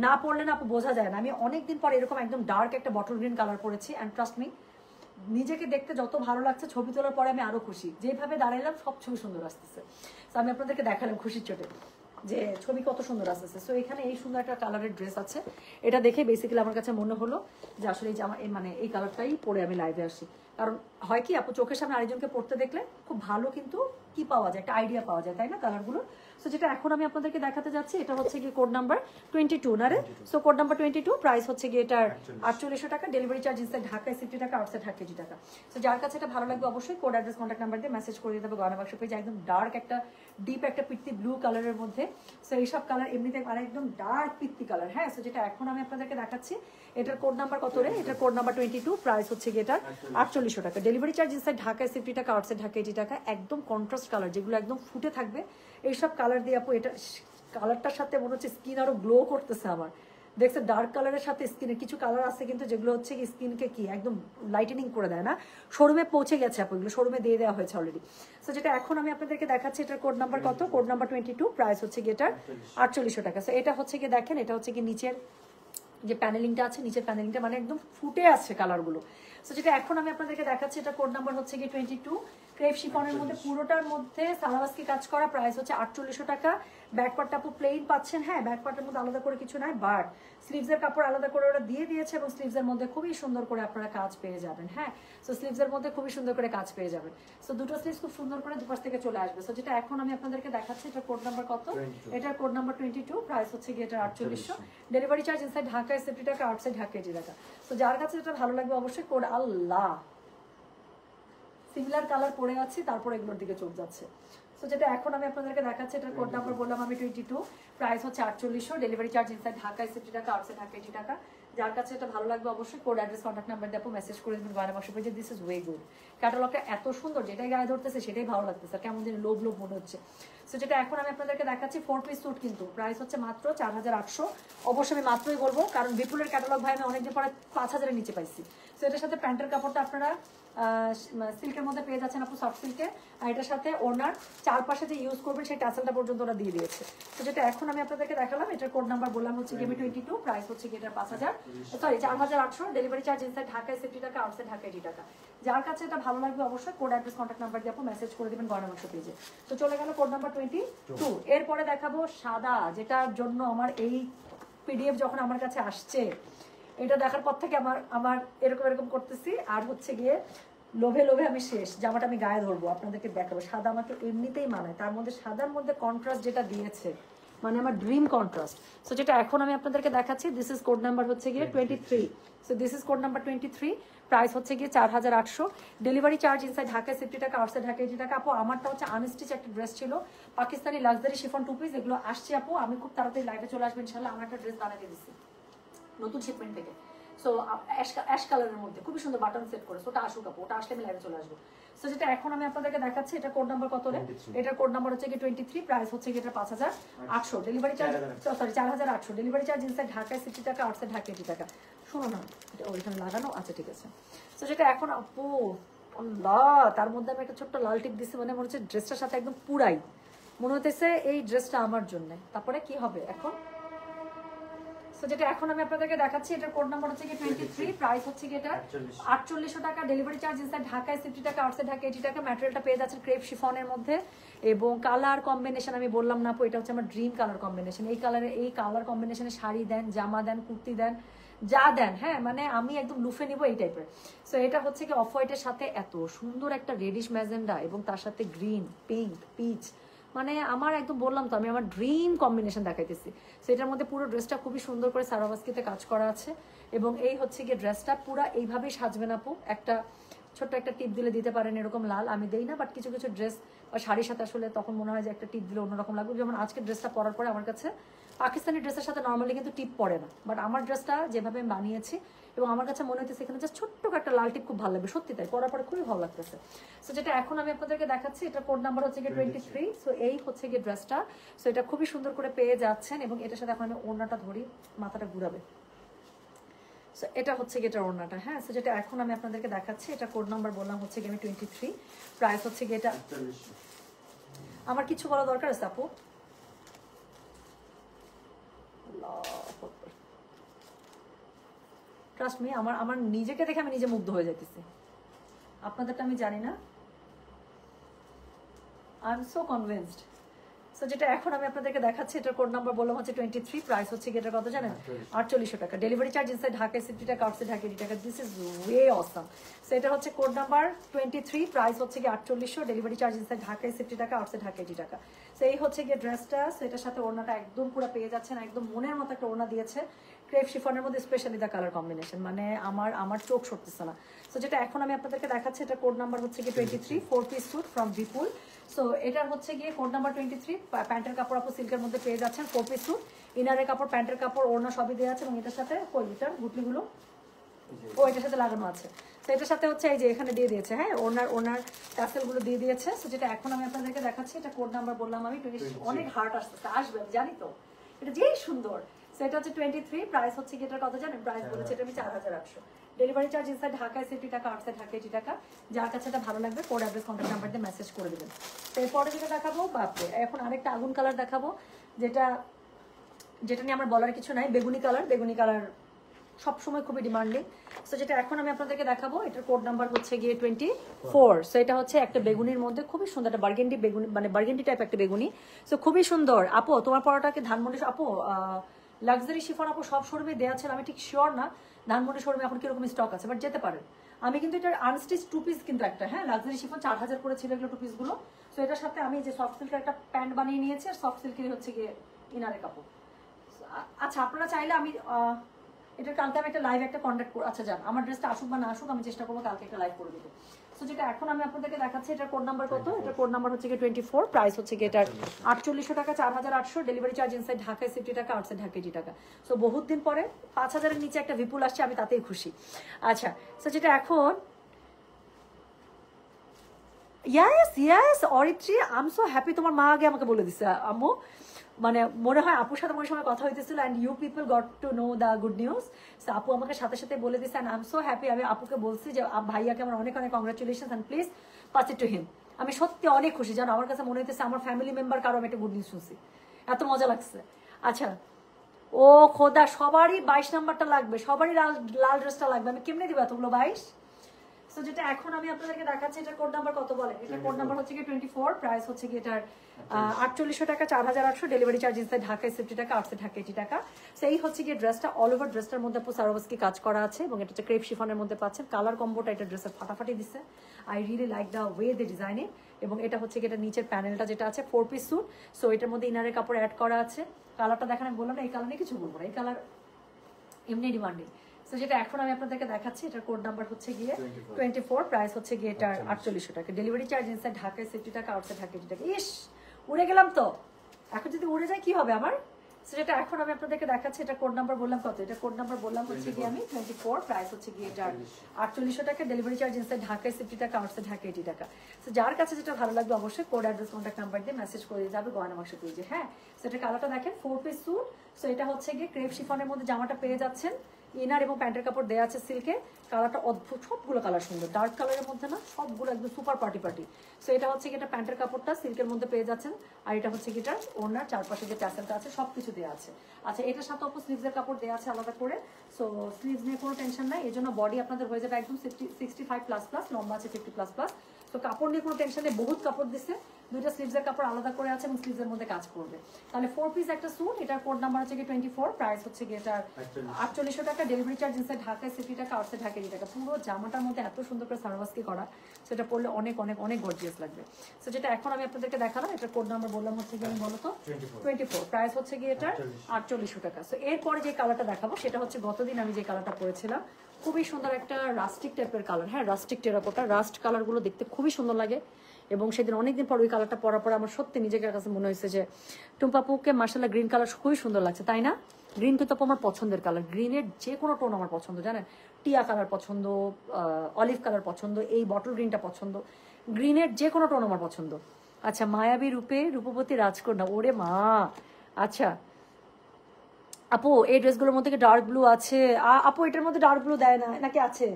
না পড়লে না বোঝা যায় না। আমি অনেকদিন পর এরকম একদম ডার্ক একটা বটল গ্রিন কালার পরেছি, অ্যান্ড ট্রাস্ট মি নিজেকে দেখতে যত ভালো লাগছে, ছবি তোলার পরে আমি আরো খুশি, যেভাবে দাঁড়াইলাম সব ছবি সুন্দর আসতেছে। তো আমি আপনাদেরকে দেখালাম খুশির চোটে যে ছবি কত সুন্দর আসতেছে। সো এখানে এই সুন্দর একটা কালারের ড্রেস আছে, এটা দেখে বেসিক্যালি আমার কাছে মনে হলো যে আসলে এই জামা মানে এই কালারটাই পরে আমি লাইভে আসি। কারণ হয় কি আপু, চোখের সামনে আরেকজনকে পড়তে দেখলে খুব ভালো কিন্তু কি পাওয়া যায়, একটা আইডিয়া পাওয়া যায়, তাই না কালারগুলো। সো যেটা এখন আমি আপনাদেরকে দেখাতে যাচ্ছি এটা হচ্ছে গিয়ে কোড নাম্বার 22 না রে। সো কোড নাম্বার 22, প্রাইস হচ্ছে গিয়ে এটার 4800 টাকা। ডেলিভারি চার্জ ইনসাইড ঢাকায় 60 টাকা, আউটসাইড ঢাকায় 80 টাকা। সো যার কাছে এটা ভালো লাগবে অবশ্যই কোড অ্যাড্রেস কন্ট্যাক্ট নাম্বার দিয়ে মেসেজ করে দিতে হবে গয়না বাক্স পেজে। একদম ডার্ক একটা ডিপ একটা পিত্তি ব্লু কালারের মধ্যে। সো এইসব কালার এমনিতে মানে একদম ডার্ক পিত্তি কালার। হ্যাঁ, সো যেটা এখন আমি আপনাদেরকে দেখাচ্ছি এটার কোড নাম্বার কত রে, এটার কোড নাম্বার 22, প্রাইস হচ্ছে গিয়ে এটার 4800 টাকা। ডেলিভারি চার্জ ইনসাইড ঢাকায় 50 টাকা, আউটসাইড ঢাকা 80 টাকা। একদম কন্ট্রাস্ট কালার, যেগুলো একদম ফুটে থাকবে এইসব কালার দিয়ে আপু, এটা কালারটার সাথে মনে হচ্ছে স্কিন আরো গ্লো করতেছে আমার। দেখছে ডার্ক কালারের সাথে স্কিনের কিছু কালার আছে কিন্তু যেগুলো হচ্ছে কি স্কিনকে কি একদম লাইটেনিং করে দেয় না। শোরুমে পৌঁছে গেছে আপু, এগুলো শোরুমে দিয়ে দেওয়া হয়েছে অলরেডি। সো যেটা এখন আমি আপনাদেরকে দেখাচ্ছি, এটার কোড নাম্বার কত? কোড নাম্বার 22, প্রাইস হচ্ছে কি এটার 4800 টাকা। সো এটা হচ্ছে কি দেখেন, এটা হচ্ছে কি নিচের যে প্যানেলিংটা আছে, নিচের প্যানেলিংটা মানে একদম ফুটে আছে কালারগুলো। সো যেটা এখন আমি আপনাদেরকে দেখাচ্ছি, এটা কোড নাম্বার হচ্ছে কি 22, ক্রেপ শিফনের মধ্যে পুরোটার মধ্যে সারাবাস্কি কাজ করা, প্রাইস হচ্ছে 4800 টাকা। ব্যাকপার্টটা আপু প্লেন পাচ্ছেন, হ্যাঁ ব্যাকপার্টের মধ্যে আলাদা করে কিছু নাই, বাট স্লিভসের কাপড় আলাদা করে ওরা দিয়ে দিয়েছে এবং স্লিভসের মধ্যে খুবই সুন্দর করে আপনারা কাজ পেয়ে যাবেন। হ্যাঁ, সো স্লিভসের মধ্যে খুবই সুন্দর করে কাজ পেয়ে যাবেন। সো দুটো স্লিভস খুব সুন্দর করে দুপাশ থেকে চলে আসবে। সো যেটা এখন আমি আপনাদেরকে দেখাচ্ছি, এটা কোড নাম্বার কত? এটার কোড নাম্বার 22, প্রাইস হচ্ছে গিয়ে এটা 4800। ডেলিভারি চার্জ ইনসাইড ঢাকায় 50 টাকা, আউটসাইড ঢাকা 80 টাকা। তো যার কাছে এটা ভালো লাগবে অবশ্যই কোড। আল্লাহ, সিমিলার কালার পরে আছি, তারপর এগুলোর দিকে চোখ যাচ্ছে। সো যেটা এখন আমি আপনাদেরকে দেখাচ্ছি, এটার কোড নাম্বার বললাম আমি 22, প্রাইস হচ্ছে 4800। ডেলিভারি চার্জ ইনসাইড ঢাকায় 50 টাকা, আউটসাইড ঢাকা 80 টাকা। যার কাছে এটা ভালো লাগবে অবশ্যই কোড, অ্যাড্রেস, কন্ট্যাক্ট নাম্বার দিয়ে মেসেজ করে দেবেন গয়না বাক্স পেজে। This is way good. ক্যাটালগটা এত সুন্দর, যেটাই গায়ে ধরতেছে সেটাই ভালো লাগতেছে, কেমন যেন লোভ লোভ মনে হচ্ছে। সো যেটা এখন আমি আপনাদেরকে দেখাচ্ছি, 4 পিস স্যুট, কিন্তু প্রাইস হচ্ছে মাত্র 4800। অবশ্যই আমি মাত্রই বলবো, কারণ বিপুলের ক্যাটালগ ভাই আমি অনেকদিন পরে 5000-এর নিচে পাইছি। সো এটার সাথে প্যান্টের কাপড়টা আপনারা সিল্কের মধ্যে পেয়ে যাচ্ছেন আপু, সফট সিল্কে। আর এটার সাথে ওনার চারপাশে যে ইউজ করবেন সেই টাসেলটা পর্যন্ত ওরা দিয়ে দিয়েছে। তো যেটা এখন আমি আপনাদেরকে দেখালাম, এটার কোড নাম্বার বললাম হচ্ছে গেমি 22, প্রাইস হচ্ছে কি এটার 4800। ডেলিভারি চার্জ ইনসাইড ঢাকায় 50 টাকা, আউটসাইড ঢাকা 80 টাকা। যার কাছে এটা ভালো লাগবে অবশ্যই কোড, অ্যাড্রেস, কন্ট্যাক্ট নাম্বার দিয়ে আপু মেসেজ করে দিবেন গয়না বাক্স পেজে। তো চলে গেল কোড নাম্বার 22। এরপরে দেখাবো সাদা, যেটার জন্য আমার এই পিডিএফ যখন আমার কাছে আসছে, এটা দেখার পর থেকে আমার এরকম এরকম করতেছি, আর হচ্ছে গিয়ে লোভে লোভে আমি শেষ। জামাটা আমি গায়ে ধরবো, আপনাদেরকে দেখাবো। সাদা আমাকে এমনিতেই মানায়, তার মধ্যে সাদার মধ্যে কন্ট্রাস্ট যেটা দিয়েছে, মানে আমার ড্রিম কন্ট্রাস্ট। সো যেটা এখন আমি আপনাদেরকে দেখাচ্ছি, দিস ইজ কোড নাম্বার হচ্ছে গিয়ে 23। So this is code number 23, price হচ্ছে গিয়ে 4800। ডেলিভারি চার্জ ইনসাইড ঢাকায় 50 টাকা, আউটসাইড ঢাকা 80 টাকা। আপু আমারটা হচ্ছে আনস্টিচ একটা ড্রেস ছিল, পাকিস্তানি লাক্সারি শিফন 2 পিস, এগুলো আসছে আপু। আমি খুব তাড়াতাড়ি লাইভে চলে আসবেন ইনশাল্লাহ। আমার একটা ড্রেস বানিয়ে দিচ্ছি নতুন শিপমেন্ট থেকে। সো অ্যাশ কালারের মধ্যে খুবই সুন্দর বাটন সেট করে, ওটা আসুক আপু, ওটা আসলে আমি লাইভে চলে আসবো। সো যেটা এখন আমি আপনাদেরকে দেখাচ্ছি, এটা কোড নাম্বার কত রে? এটার কোড নাম্বার হচ্ছে কি 23, প্রাইস হচ্ছে কি এটা 5800। Delivery charge 4800। Delivery charge inside ঢাকায় 60 টাকা, আউটসাইড ঢাকা 80 টাকা। শোনো না, এটা ওইখানে লাগানো আছে, ঠিক আছে। সো যেটা এখন আপু, আল্লাহ, তার মধ্যে আমি একটা ছোট্ট লাল টিপ দিচ্ছি, মানে মনে হচ্ছে ড্রেসটার সাথে একদম পুরাই মনে হতেছে এই ড্রেসটা আমার জন্য। তারপরে কি হবে এখন? সো যেটা এখন আমি আপনাদেরকে দেখাচ্ছি, এটার কোড নাম্বার হচ্ছে কি 23, প্রাইস হচ্ছে কি এটা 4800 টাকা। ডেলিভারি চার্জ ইনসাইড ঢাকায় 50 টাকা, আউটসাইড ঢাকা 80 টাকা। ম্যাটেরিয়ালটা পেয়ে যাচ্ছেন ক্রেপ শিফনের মধ্যে, এবং কালার কম্বিনেশন আমি বললাম না আপু, এটা হচ্ছে আমার ড্রিম কালার কম্বিনেশন। এই কালার কম্বিনেশনে শাড়ি দেন, জামা দেন, কুর্তি দেন, যা দেন, হ্যাঁ মানে আমি একদম লুফে নিব এই টাইপের। সো এটা হচ্ছে কি অফ হোয়াইটের সাথে এত সুন্দর একটা রেডিশ ম্যাজেন্ডা, এবং তার সাথে গ্রিন, পিঙ্ক, পিচ, মানে আমার একদম বললাম তো, আমি আমার ড্রিম কম্বিনেশন দেখাইতেছি। সো এটার মধ্যে পুরো ড্রেসটা খুবই সুন্দর করে সারাবাস্কিতে কাজ করা আছে, এবং এই হচ্ছে গিয়ে ড্রেসটা পুরো এইভাবেই সাজবেন আপু। একটা ছোট্ট একটা টিপ দিলে দিতে পারেন, এরকম লাল আমি দেই না, বাট কিছু কিছু ড্রেস বা শাড়ির সাথে আসলে তখন মনে হয় যে একটা টিপ দিলে অন্যরকম লাগবে। যেমন আজকে ড্রেসটা পরার পরে আমার কাছে পাকিস্তানি ড্রেসের সাথে নর্মালি কিন্তু টিপ পড়ে না, বাট আমার ড্রেসটা যেভাবে আমি বানিয়েছি এবং আমার কাছে মনে হচ্ছে এখানে জাস্ট ছোট্ট একটা লাল টিপ খুব ভালো লাগবে, সত্যি তাই, পরার পরে খুবই ভালো লাগতেছে। সো যেটা এখন আমি আপনাদেরকে দেখাচ্ছি, এটা কোড নাম্বার হচ্ছে গিয়ে 23। সো এই হচ্ছে গিয়ে ড্রেসটা। সো এটা খুবই সুন্দর করে পেয়ে যাচ্ছেন, এবং এটার সাথে এখন আমি ওড়নাটা ধরি, মাথাটা ঘুরাবে। সো এটা হচ্ছে গিয়ে এটার ওড়নাটা, হ্যাঁ। সো যেটা এখন আমি আপনাদেরকে দেখাচ্ছি, এটা কোড নাম্বার বললাম হচ্ছে গিয়ে আমি 23, প্রাইস হচ্ছে গিয়ে এটা। আমার কিছু বলা দরকার আছে আপু? ট্রাস্ট মি, আমার নিজেকে দেখে আমি নিজে মুগ্ধ হয়ে যাইতেছি। আপনাদেরটা আমি জানি না, I am so convinced. So যেটা এখন আমি আপনাদেরকে দেখাচ্ছি, এটার কোড নাম্বার বললাম হচ্ছে 23, প্রাইস হচ্ছে কি এটার কত জানেন? 4800 টাকা। ডেলিভারি চার্জ ইনসাইড ঢাকায় 50 টাকা, আউটসাইড ঢাকা 80 টাকা। This is way awesome. So এটা হচ্ছে কোড নাম্বার 23, প্রাইস হচ্ছে কি 4800। ডেলিভারি চার্জ ইনসাইড ঢাকায় 50 টাকা, আউটসাইড ঢাকা 80 টাকা। সো এই হচ্ছে গিয়ে ড্রেসটা। সো এটার সাথে ওড়নাটা একদম পুরো পেয়ে যাচ্ছেন, একদম মনের মতো একটা ওড়না দিয়েছে ক্রেপ শিফনের মধ্যে, স্পেশালি দ্য কালার কম্বিনেশন, মানে আমার চোখ সরতেছে না। সো যেটা এখন আমি আপনাদেরকে দেখাচ্ছি, এটা কোড নাম্বার হচ্ছে কি 23, 4 piece suit from Bipul. So এটার হচ্ছে গিয়ে কোড নাম্বার 23, প্যান্টের কাপড় আপু সিল্কের মধ্যে পেয়ে যাচ্ছেন, 4 পিস স্যুট, ইনারের কাপড়, প্যান্টের কাপড়, ওড়না সবই দেওয়া আছে, এবং এটার সাথে কই এটার গুটলিগুলো ও এটার সাথে লাগানো আছে। তো এটার সাথে হচ্ছে এই যে এখানে দিয়ে দিয়েছে, হ্যাঁ ওনার টাসেলগুলো দিয়ে দিয়েছে। তো যেটা এখন আমি আপনাদেরকে দেখাচ্ছি, এটা কোড নাম্বার বললাম আমি 20, অনেক হার্ট আসবে আমি জানি তো, এটা যেই সুন্দর। সেটা হচ্ছে 23, প্রাইস হচ্ছে কি এটার কথা জানেন? প্রাইস বলেছে এটা আমি 4800। ডেলিভারি চার্জ ইনসাইড ঢাকায় 60 টাকা, আউটসাইড ঢাকা 80 টাকা। যার কাছে এটা ভালো লাগবে কোড অ্যাড্রেস কন্ট্যাক্ট নাম্বার দিয়ে মেসেজ করে দেবেন। এরপরে যেটা দেখাবো, বাপরে এখন আরেকটা আগুন কালার দেখাবো, যেটা নিয়ে আমার বলার কিছু নাই। বেগুনি কালার সবসময় খুবই ডিমান্ডিং। সো যেটা এখন আমি আপনাদেরকে দেখাবো, এটার কোড নাম্বার হচ্ছে গিয়ে 24। সো এটা হচ্ছে একটা বেগুনির মধ্যে খুবই সুন্দর একটা বার্গেন্ডি বেগুনি, মানে বার্গেন্ডি টাইপ একটা বেগুনি। সো খুবই সুন্দর। আপু তোমার পড়াটাকে ধানমন্ডি আপু লাক্সারি শিফন আপু সব শোরুমে দেওয়া ছিল, আমি ঠিক শিওর না ধানমন্ডি শোরুমে এখন কিরকম স্টক আছে, বাট যেতে পারে। আমি কিন্তু এটার আনস্টিচ 2 পিস কিন্তু একটা, হ্যাঁ লাক্সারি শিফন 4000 করে ছিল এগুলো 2 পিসগুলো। সো এটার সাথে আমি যে সফট সিল্কের একটা প্যান্ট বানিয়ে নিয়েছি, আর সফট সিল্কের হচ্ছে গিয়ে ইনারে কাপড়। আচ্ছা আপনারা চাইলে আমি এটার কালকে আমি একটা লাইভ একটা কন্ডাক্ট করব। আচ্ছা যান, আমার ড্রেসটা আসুক বা না আসুক আমি চেষ্টা করবো কালকে একটা লাইভ করে দেবো। সো যেটা এখন আমি আপনাদেরকে দেখাচ্ছি, এটার কোড নাম্বার কত? এটার কোড নাম্বার হচ্ছে 24, প্রাইস হচ্ছে কি এটার 4800 টাকা, 4800। ডেলিভারি চার্জ ইনসাইড ঢাকায় 60 টাকা, আউটসাইড ঢাকা 80 টাকা। সো বহুত দিন পরে 5000-এর নিচে একটা বিপুল আসছে, আমি তাতেই খুশি। আচ্ছা সো যেটা এখন yes Aritri, I am so happy. তোমার মা আগে আমাকে বলে দিছে আম্মু, মানে মনে হয় আপুর সাথে মনে সময় কথা হইতেছিল, and you people got to know the good news. আপু আমাকে সাথে সাথে বলে দিচ্ছে, and I am so happy. আমি আপুকে বলছি যে ভাইয়াকে আমার অনেক অনেক congratulation, and please pass it to him. আমি সত্যি অনেক খুশি, জানো আমার কাছে মনে হইতেছে আমার ফ্যামিলি মেম্বার কারো আমি একটা গুড নিউজ শুনছি, এত মজা লাগছে। আচ্ছা ও খোদা, সবারই 22 নাম্বারটা লাগবে, সবারই লাল ড্রেসটা লাগবে, আমি কেমনে দিব এতগুলো 22? সো যেটা এখন আমি আপনাদেরকে দেখাচ্ছি, এটা কোড নাম্বার কত বলে? এটা কোড নাম্বার হচ্ছে কি 24, প্রাইস হচ্ছে কি এটার 4800 টাকা, 4800। ডেলিভারি চার্জ ইনসাইড ঢাকায় 60 টাকা, আউটসাইড ঢাকা 80 টাকা। সো এই হচ্ছে কি ড্রেসটা, অল ওভার ড্রেসটার মধ্যে সারোভাস্কি কাজ করা আছে, এবং এটা হচ্ছে ক্রেপ শিফনের মধ্যে পাচ্ছেন। কালার কম্বোটা এটা ড্রেসের ফাটাফাটি দিচ্ছে। I really like the way they design it. এবং এটা হচ্ছে কি এটা নিচের প্যানেলটা যেটা আছে 4 পিস স্যুট। সো এটার মধ্যে ইনারের কাপড় অ্যাড করা আছে। কালারটা দেখেন, আমি বললাম না এই কালার নিয়ে কিছু বলবো না, এই কালার এমনি ডিমান্ডিং। তো যেটা এখন আমি আপনাদেরকে দেখাচ্ছি, এটার কোড নাম্বার হচ্ছে গিয়ে 24, প্রাইস হচ্ছে গিয়ে এটার 4800 টাকা। ডেলিভারি চার্জ ইনসাইড ঢাকায় 60 টাকা, আউটসাইড ঢাকা 80 টাকা। ইস উড়ে গেলাম তো, এখন যদি উড়ে যায় কি হবে আমার? যেটা এখন আমি আপনাদেরকে দেখাচ্ছি, এটা কোড নাম্বার বললাম কত? এটা কোড নাম্বার বললাম হচ্ছে গিয়ে আমি 24, প্রাইস হচ্ছে গিয়ে এটার 4800 টাকা। ডেলিভারি চার্জ ইনসাইড ঢাকায় 60 টাকা, আউটসাইড ঢাকা 80 টাকা। তো যার কাছে যেটা ভালো লাগবে অবশ্যই কোড অ্যাড্রেস কন্ট্যাক্ট নাম্বার দিয়ে মেসেজ করে দিতে হবে গয়না বাক্স পেজে, হ্যাঁ। সো এটা কালারটা দেখেন, 4 পিস স্যুট। সো এটা হচ্ছে গিয়ে ক্রেপ শিফনের মধ্যে জামাটা পেয়ে যাচ্ছেন, ইনার এবং প্যান্টের কাপড় দেওয়া আছে সিল্কে। কালারটা অদ্ভুত, সবগুলো কালার সুন্দর, ডার্ক কালারের মধ্যে না, সবগুলো একদম সুপার পার্টি। সো এটা হচ্ছে কি এটা প্যান্টের কাপড়টা সিল্কের মধ্যে পেয়ে যাচ্ছেন, আর এটা হচ্ছে কি এটা ওনার চারপাশে যে ট্যাসেলটা আছে সবকিছু দেওয়া আছে। আচ্ছা এটার সাথে অপর স্লিভসের কাপড় দেওয়া আছে আলাদা করে। সো স্লিভস নিয়ে কোনো টেনশন নাই, এই জন্য বডি আপনাদের হয়ে যাবে একদম 65++, লম্বা আছে 50++। তো কাপড় নিয়ে কোনো টেনশন নেই, বহুত কাপড় দিচ্ছে। দুইটা স্লিভসের কাপড় আলাদা করে আছে এবং স্লিভসের মধ্যে কাজ করবে। তাহলে 4 পিস একটা স্যুট, এটার কোড নাম্বার হচ্ছে কি 24, প্রাইস হচ্ছে কি এটার 4800 টাকা। ডেলিভারি চার্জ ইনসাইড ঢাকায় 60 টাকা, আউটসাইড ঢাকা 80 টাকা। পুরো জামাটার মধ্যে এত সুন্দর করে সারভাস্কি করা, সেটা পরলে অনেক অনেক অনেক গর্জিয়াস লাগবে। সো যেটা এখন আমি আপনাদেরকে দেখালাম, এটার কোড নাম্বার বললাম হচ্ছে কি আমি বলো তো 24, প্রাইস হচ্ছে কি এটার 4800 টাকা। সো এরপরে যে কালারটা দেখাবো সেটা হচ্ছে গতদিন আমি যে কালারটা পরেছিলাম, খুবই সুন্দর একটা রাস্টিক টাইপের কালার, হ্যাঁ রাস্টিক টেরাকোটা। রাস্ট কালারগুলো দেখতে খুবই সুন্দর লাগে, এবং সেদিন অনেকদিন পর ওই কালারটা পরার পর আমার সত্যি নিজেকে কাছে মনে হয়েছে যে টুম্পাপুকে মার্শাল্লাহ গ্রিন কালার খুবই সুন্দর লাগছে, তাই না? গ্রিন কিন্তু আমার পছন্দের কালার, গ্রিনের যে কোনো টোন আমার পছন্দ, জানেন। টিয়া কালার পছন্দ, অলিভ কালার পছন্দ, এই বটল গ্রিনটা পছন্দ, গ্রিনের যে কোনো টোন আমার পছন্দ। আচ্ছা মায়াবী রূপে রূপবতী রাজকন্যা, ওরে মা। আচ্ছা আপু এই ড্রেসগুলোর মধ্যে ডার্ক ব্লু আছে? আপু এটার মধ্যে ডার্ক ব্লু দেয় না নাকি? আছে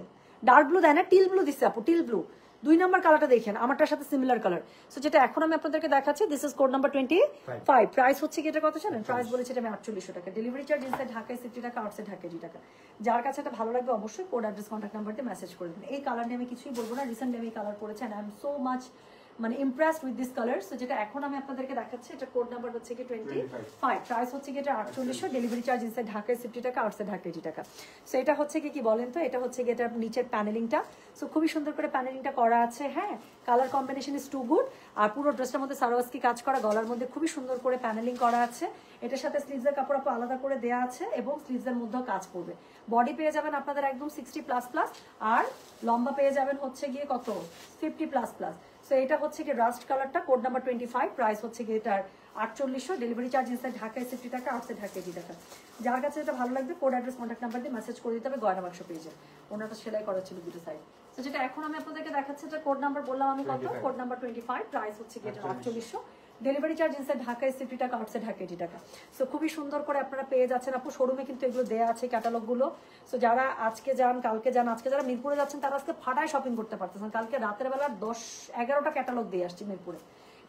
ডার্ক ব্লু দেয় না, টিল ব্লু দিচ্ছে আপু, টিল ব্লু। 2 নম্বর কালারটা দেখেন, আমারটার সাথে সিমিলার কালার। সো যেটা এখন আমি আপনাদেরকে দেখাচ্ছি, this is code number 25, price হচ্ছে কি এটা কত জানেন? প্রাইস বলেছে এটা আমি 4800 টাকা। ডেলিভারি চার্জ ইনসাইড ঢাকায় 60 টাকা, আউটসাইড ঢাকা 80 টাকা। যার কাছে এটা ভালো লাগবে অবশ্যই কোড অ্যাড্রেস কন্ট্যাক্ট নাম্বার দিয়ে মেসেজ করে দেবেন। এই কালার নিয়ে আমি কিছুই বলবো না, রিসেন্টলি আমি কালার পরেছি, আই এম সো মাচ মানে impressed with this colour. So যেটা এখন আমি আপনাদেরকে দেখাচ্ছি, এটা কোড নাম্বার হচ্ছে কি 25, প্রাইস হচ্ছে কি এটা 4800। ডেলিভারি চার্জ ইনসাইড ঢাকায় 60 টাকা, আউটসাইড ঢাকা 80 টাকা। সো এটা হচ্ছে কি বলেন তো, এটা হচ্ছে কি এটা নিচের প্যানেলিংটা। সো খুবই সুন্দর করে প্যানেলিংটা করা আছে, হ্যাঁ। Colour combination is too good. আর পুরো ড্রেসটার মধ্যে সারোয়াস্কি কাজ করা, গলার মধ্যে খুবই সুন্দর করে প্যানেলিং করা আছে। এটার সাথে স্লিভসের কাপড় আপু আলাদা করে দেওয়া আছে, এবং স্লিভসের মধ্যেও কাজ করবে। বডি পেয়ে যাবেন আপনাদের একদম 60++, আর লম্বা পেয়ে যাবেন হচ্ছে গিয়ে কত 50++। সো এটা হচ্ছে কি রাস্ট কালারটা, কোড নাম্বার 25, প্রাইস হচ্ছে কি এটার 4800, ডেলিভারি চার্জ ইনসাইড ঢাকায় 50 টাকা, আউটসাইড ঢাকা 80 টাকা। যার কাছে এটা ভালো লাগবে কোড অ্যাড্রেস কন্ট্যাক্ট নাম্বার দিয়ে মেসেজ করে দিতে হবে গয়না বাক্স পেজে। ওনাটা সেলাই করা ছিল দুটো সাইড। তো যেটা এখন আমি আপনাদেরকে দেখাচ্ছি, এটা কোড নাম্বার বললাম আমি কত, কোড নাম্বার 25, প্রাইস হচ্ছে কি এটা 4800, ডেলিভারি চার্জ ইনসাইড ঢাকায় 50 টাকা, আউটসাইড ঢাকা 80 টাকা। সো খুবই সুন্দর করে আপনারা পেয়ে যাচ্ছেন আপু, শোরুমে কিন্তু এগুলো দেওয়া আছে ক্যাটালগুলো। সো যারা আজকে যান কালকে যান, আজকে যারা মিরপুরে যাচ্ছেন তারা আজকে ফাটায় শপিং করতে পারতেছেন। কালকে রাতের বেলা 10-11টা ক্যাটালগ দিয়ে আসছি মিরপুরে।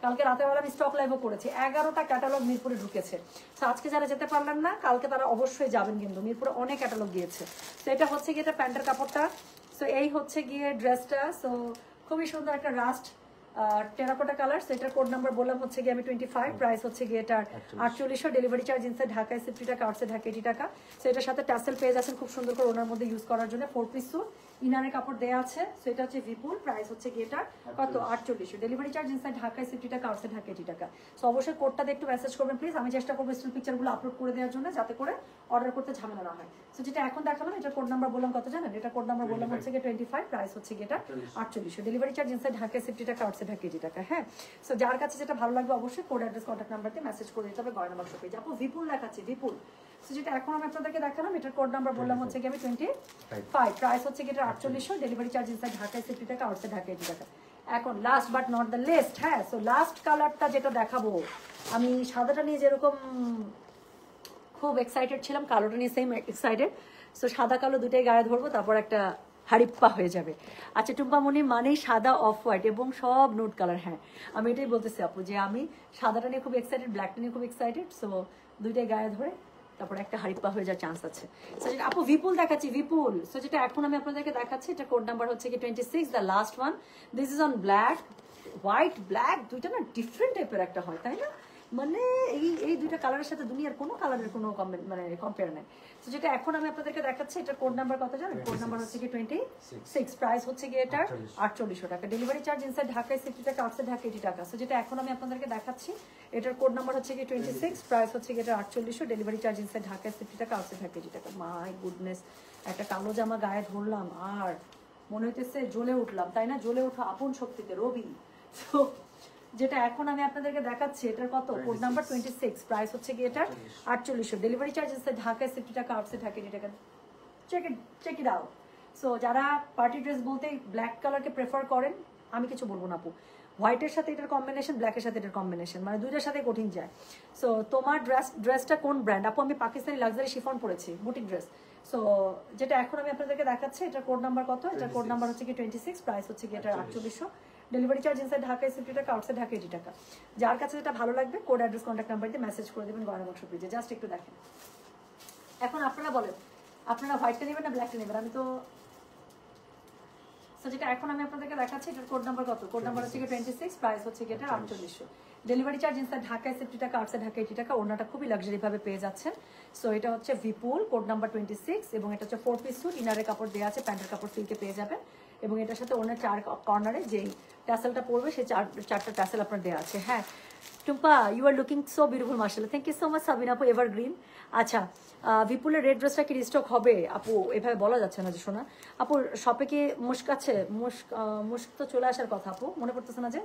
কালকে রাতের বেলা আমি স্টক লাইভও করেছি, 11টা ক্যাটালগ মিরপুরে ঢুকেছে। তো আজকে যারা যেতে পারলেন না কালকে তারা অবশ্যই যাবেন, কিন্তু মিরপুরে অনেক ক্যাটালগ গিয়েছে। তো এটা হচ্ছে গিয়ে এটা প্যান্টের কাপড়টা। সো এই হচ্ছে গিয়ে ড্রেসটা। সো খুবই সুন্দর একটা রাস্ট টেরাকোটা কালার। এটার কোড নাম্বার বললাম হচ্ছে গিয়ে আমি 25, প্রাইস হচ্ছে গিয়ে এটার 4800, ডেলিভারি চার্জ ইনসাইড ঢাকায় 50 টাকা, আউটসাইড ঢাকা 80 টাকা। সো এটার সাথে টাসেল পেয়ে যাচ্ছেন খুব সুন্দর করে ওনার মধ্যে ইউজ করার জন্য। 4 পিস স্যুট, ইনারের কাপড় দেওয়া আছে। সো এটা হচ্ছে ভিপুল, প্রাইস হচ্ছে গিয়ে এটার কত 4800, ডেলিভারি চার্জ ইনসাইড ঢাকায় 50 টাকা, আউটসাইড ঢাকা 80 টাকা। সো অবশ্যই কোডটা একটু মেসেজ করবেন প্লিজ। আমি চেষ্টা করবো স্টিল পিকচারগুলো আপলোড করে দেওয়ার জন্য যাতে করে অর্ডার করতে ঝামেলা না হয়। সো যেটা এখন দেখালাম এটা কোড নাম্বার বললাম কত জানেন, এটা কোড নাম্বার বললাম হচ্ছে গিয়ে 25, প্রাইস হচ্ছে গিয়ে এটা 4800, ডেলিভারি চার্জ ইনসাইড ঢাকায় 50 টাকা, আউটসাইড ঢাকা 80 টাকা। হ্যাঁ, সো যার কাছে যেটা ভালো লাগবে অবশ্যই কোড অ্যাড্রেস কন্ট্যাক্ট নাম্বার দিয়ে মেসেজ করে দিতে হবে গয়না বাক্স পেজ। আপু ভিপুল দেখাচ্ছি, ভিপুল। সো যেটা এখন আমি আপনাদেরকে দেখালাম এটার কোড নাম্বার বললাম হচ্ছে কি আমি 25, প্রাইস হচ্ছে কি এটা 4800, ডেলিভারি চার্জ ইনসাইড ঢাকায় 50 টাকা, আউটসাইড ঢাকা 80 টাকা। এখন last but not the least, হ্যাঁ, সো লাস্ট কালারটা যেটা দেখাবো, আমি সাদাটা নিয়ে যেরকম খুব এক্সাইটেড ছিলাম, কালোটা নিয়ে সেম এক্সাইটেড। সো সাদা কালো দুটোই গায়ে ধরবো, তারপর একটা হারিপ্পা হয়ে যাবে। আচ্ছা, টুম্পামণি মানেই সাদা, অফ হোয়াইট এবং সব নুট কালার। হ্যাঁ, আমি এটাই বলতেছি আপু যে আমি সাদাটা নিয়ে খুব এক্সাইটেড, ব্ল্যাকটা নিয়ে খুব এক্সাইটেড। সো দুইটাই গায়ে ধরে তারপর একটা হারিপ্পা হয়ে যাওয়ার চান্স আছে। সো যেটা আপু ভিপুল দেখাচ্ছি, ভিপুল। সো যেটা এখন আমি আপনাদেরকে দেখাচ্ছি এটা কোড নাম্বার হচ্ছে কি 26, the last one. This is on black, white black, দুইটা না ডিফারেন্ট টাইপের একটা হয়, তাই না? মানে এই দুইটা কালারের সাথে দুনিয়ার কোনো কালারের কোনো মানে কম্পেয়ার নেই। তো যেটা এখন আমি আপনাদেরকে দেখাচ্ছি এটা কোড নাম্বার কত জানেন, কোড নাম্বার হচ্ছে কি 26, প্রাইস হচ্ছে কি এটার 4800 টাকা, ডেলিভারি চার্জ ইনসাইড ঢাকায় 60 টাকা, আউটসাইড ঢাকা 80 টাকা। সো যেটা এখন আমি আপনাদেরকে দেখাচ্ছি এটার কোড নাম্বার হচ্ছে কি 26, প্রাইস হচ্ছে কি এটা 4800, ডেলিভারি চার্জ ইনসাইড ঢাকায় 60 টাকা, আউটসাইড ঢাকা 80 টাকা। মাই গুডনেস, একটা কালো জামা গায়ে ধরলাম আর মনে হইতেছে জ্বলে উঠলাম, তাই না? জ্বলে ওঠা আপন শক্তিতে রবি। তো যেটা এখন আমি আপনাদেরকে দেখাচ্ছি এটার কত, কোড নাম্বার 26, প্রাইস হচ্ছে কি এটা 4800, ডেলিভারি চার্জ ইনসাইড ঢাকায় 60 টাকা, আউটসাইড ঢাকা 80 টাকা। Check it out. সো যারা পার্টি ড্রেস বলতে ব্ল্যাক কালারকে প্রেফার করেন, আমি কিছু বলবো না আপু, হোয়াইটের সাথে এটার কম্বিনেশন, ব্ল্যাকের সাথে এটার কম্বিনেশন, মানে দুইটার সাথে কঠিন যায়। সো তোমার ড্রেসটা কোন ব্র্যান্ড আপু? আমি পাকিস্তানি লাক্সারি শিফন পরেছি, বুটিক ড্রেস। সো যেটা এখন আমি আপনাদেরকে দেখাচ্ছি এটার কোড নাম্বার কত, এটার কোড নাম্বার হচ্ছে কি 26, প্রাইস হচ্ছে কি এটা 4800, ডেলিভারি চার্জ ইনসাইড ঢাকায় 60 টাকা, আউটসাইড ঢাকা 80 টাকা। যার কাছে যেটা ভালো লাগবে কোড অ্যাড্রেস কন্ট্যাক্ট নাম্বার দিয়ে মেসেজ করে দেবেন গয়না বাক্স পেজে। জাস্ট একটু দেখেন। এখন আপনারা বলেন আপনারা হোয়াইটটা নেবেন না ব্ল্যাকটা নেবেন? আমি তো যেটা এখন আমি আপনাদেরকে দেখাচ্ছি এটার কোড নাম্বার কত, কোড নাম্বার হচ্ছে 26, প্রাইস হচ্ছে এটা 4800, ডেলিভারি চার্জ ইনসাইড ঢাকায় 60 টাকা, আউটসাইড ঢাকা 80 টাকা। ওনাটা খুবই লাক্সারি ভাবে পেয়ে যাচ্ছেন। সো এটা হচ্ছে ভিপুল, কোড নাম্বার 26, এবং এটা হচ্ছে 4 পিস স্যুট, ইনারের কাপড় দেওয়া আছে, প্যান্টের কাপড় সিল্কে পেয়ে যাবেন, এবং এটার সাথে ওনার 4 কর্নারে যেই ট্যাসেলটা পড়বে সেই 4টা ট্যাসেল আপনার দেওয়া আছে। হ্যাঁ Tumpa, you are looking so beautiful মাশাআল্লাহ, thank you so much Sabina আপু, এভারগ্রিন। আচ্ছা, বিপুলের রেড ড্রেসটা কি রিস্টক হবে আপু? এভাবে বলা যাচ্ছে না যে শোনা আপু, শপে কি মুস্ক আছে? মুস্ক তো চলে আসার কথা আপু, মনে পড়তেছে না যে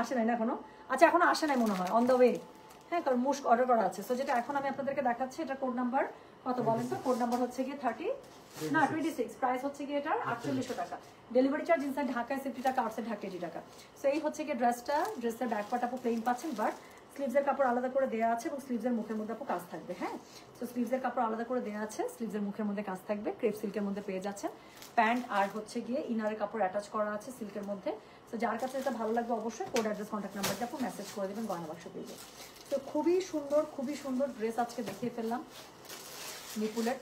আসে নাই না এখনো? আচ্ছা, এখনো আসে নাই মনে হয়, অন দ্য ওয়ে। হ্যাঁ, কারণ মুস্ক অর্ডার করা আছে। সো যেটা এখন আমি আপনাদেরকে দেখাচ্ছি এটা কোড নাম্বার কত বলেন তো? কোড নাম্বার হচ্ছে গিয়ে 26, প্রাইস হচ্ছে গিয়ে এটার 4800 টাকা, ডেলিভারি চার্জ ইনসাইড ঢাকায় 60 টাকা, আউটসাইড ঢাকা 80 টাকা। সো এই হচ্ছে গিয়ে ড্রেসটা। ড্রেসের ব্যাক পার্ট আপু প্লেন পাচ্ছেন, বাট স্লিভসের কাপড় আলাদা করে দেওয়া আছে, এবং স্লিভসের মুখের মধ্যে আপু কাজ থাকবে। হ্যাঁ, সো স্লিভসের কাপড় আলাদা করে দেওয়া আছে, স্লিভসের মুখের মধ্যে কাজ থাকবে, ক্রেপ সিল্কের মধ্যে পেয়ে যাচ্ছেন। প্যান্ট আর হচ্ছে গিয়ে ইনারের কাপড় অ্যাটাচ করা আছে সিল্কের মধ্যে। তো যার কাছে এটা ভালো লাগবে অবশ্যই কোড অ্যাড্রেস কন্ট্যাক্ট নাম্বারটা আপু মেসেজ করে দেবেন গয়না বাক্স পেজে। তো খুবই সুন্দর ড্রেস আজকে দেখিয়ে ফেললাম বিপুলের।